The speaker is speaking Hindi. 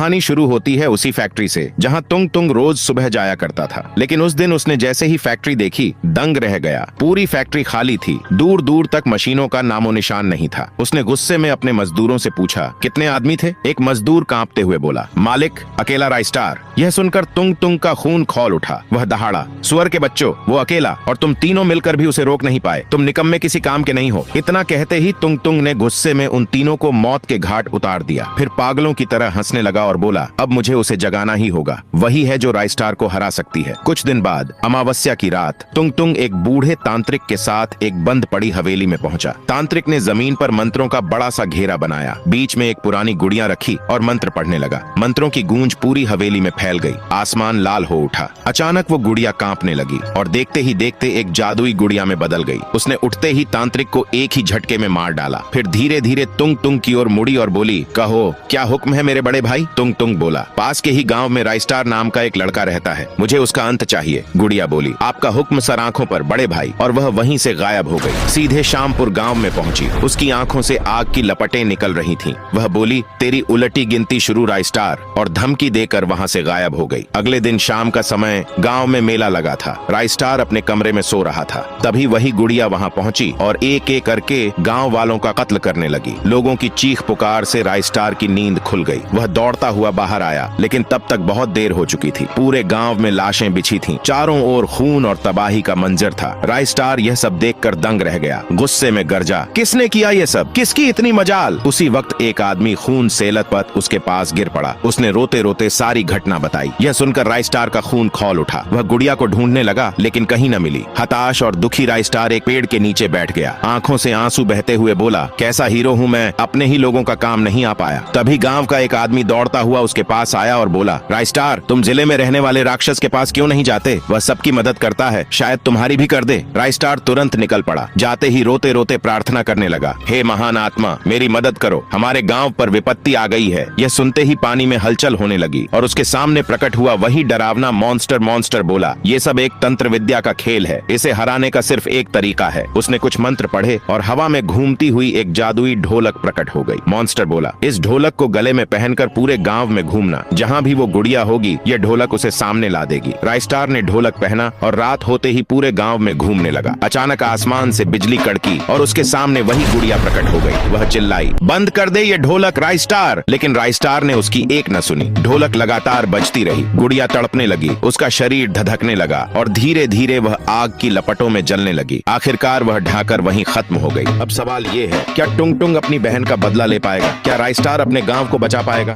कहानी शुरू होती है उसी फैक्ट्री से जहाँ तुंग तुंग रोज सुबह जाया करता था। लेकिन उस दिन उसने जैसे ही फैक्ट्री देखी दंग रह गया। पूरी फैक्ट्री खाली थी, दूर दूर तक मशीनों का नामो निशान नहीं था। उसने गुस्से में अपने मजदूरों से पूछा, कितने आदमी थे? एक मजदूर कांपते हुए बोला, मालिक, अकेला राइस्टार। यह सुनकर तुंग तुंग का खून खौल उठा। वह दहाड़ा, सुअर के बच्चों, वो अकेला, और तुम तीनों मिलकर भी उसे रोक नहीं पाए। तुम निकम्मे किसी काम के नहीं हो। इतना कहते ही तुंग तुंग ने गुस्से में उन तीनों को मौत के घाट उतार दिया। फिर पागलों की तरह हंसने लगा और बोला, अब मुझे उसे जगाना ही होगा। वही है जो राइस्टार को हरा सकती है। कुछ दिन बाद अमावस्या की रात तुंग तुंग एक बूढ़े तांत्रिक के साथ एक बंद पड़ी हवेली में पहुंचा। तांत्रिक ने जमीन पर मंत्रों का बड़ा सा घेरा बनाया, बीच में एक पुरानी गुड़िया रखी और मंत्र पढ़ने लगा। मंत्रों की गूंज पूरी हवेली में फैल गई। आसमान लाल हो उठा। अचानक वो गुड़िया कांपने लगी और देखते ही देखते एक जादुई गुड़िया में बदल गई। उसने उठते ही तांत्रिक को एक ही झटके में मार डाला। फिर धीरे धीरे तुंग तुंग की ओर मुड़ी और बोली, कहो क्या हुक्म है मेरे बड़े भाई? तुंग तुंग बोला, पास के ही गांव में राइस्टार नाम का एक लड़का रहता है, मुझे उसका अंत चाहिए। गुड़िया बोली, आपका हुक्म सर आंखों पर बड़े भाई। और वह वहीं से गायब हो गई। सीधे शामपुर गांव में पहुंची। उसकी आंखों से आग की लपटें निकल रही थीं। वह बोली, तेरी उलटी गिनती शुरू राइस्टार, और धमकी देकर वहां से गायब हो गई। अगले दिन शाम का समय गांव में मेला लगा था। राइस्टार अपने कमरे में सो रहा था। तभी वही गुड़िया वहां पहुंची और एक एक करके गांव वालों का कत्ल करने लगी। लोगों की चीख पुकार से राइस्टार की नींद खुल गई। वह दौड़ता हुआ बाहर आया, लेकिन तब तक बहुत देर हो चुकी थी। पूरे गांव में लाशें बिछी थीं। चारों ओर खून और तबाही का मंजर था। राइस्टार यह सब देखकर दंग रह गया। गुस्से में गरजा, किसने किया ये सब? किसकी इतनी मजाल? उसी वक्त एक आदमी खून से लथपथ उसके पास गिर पड़ा। उसने रोते रोते सारी घटना बताई। यह सुनकर राइस्टार का खून खौल उठा। वह गुड़िया को ढूंढने लगा, लेकिन कहीं न मिली। हताश और दुखी राइस्टार एक पेड़ के नीचे बैठ गया। आंखों से आंसू बहते हुए बोला, कैसा हीरो हूँ मैं, अपने ही लोगों का काम नहीं आ पाया। तभी गांव का एक आदमी दौड़ता हुआ उसके पास आया और बोला, राइस्टार, तुम जिले में रहने वाले राक्षस के पास क्यों नहीं जाते? वह सबकी मदद करता है, शायद तुम्हारी भी कर दे। राइस्टार तुरंत निकल पड़ा। जाते ही रोते रोते प्रार्थना करने लगा, हे महान आत्मा, मेरी मदद करो, हमारे गांव पर विपत्ति आ गई है। यह सुनते ही पानी में हलचल होने लगी और उसके सामने प्रकट हुआ वही डरावना मॉन्स्टर बोला, ये सब एक तंत्र विद्या का खेल है, इसे हराने का सिर्फ एक तरीका है। उसने कुछ मंत्र पढ़े और हवा में घूमती हुई एक जादुई ढोलक प्रकट हो गई। मॉन्स्टर बोला, इस ढोलक को गले में पहनकर पूरे गांव में घूमना, जहां भी वो गुड़िया होगी यह ढोलक उसे सामने ला देगी। राइस्टार ने ढोलक पहना और रात होते ही पूरे गांव में घूमने लगा। अचानक आसमान से बिजली कड़की और उसके सामने वही गुड़िया प्रकट हो गई। वह चिल्लाई, बंद कर दे ये ढोलक राइस्टार। लेकिन राइस्टार ने उसकी एक न सुनी। ढोलक लगातार बजती रही। गुड़िया तड़पने लगी, उसका शरीर धधकने लगा और धीरे धीरे वह आग की लपटों में जलने लगी। आखिरकार वह ढाकर वहीं खत्म हो गई। अब सवाल ये है, क्या टुंग टुंग अपनी बहन का बदला ले पाएगा? क्या राइस्टार अपने गांव को बचा पाएगा?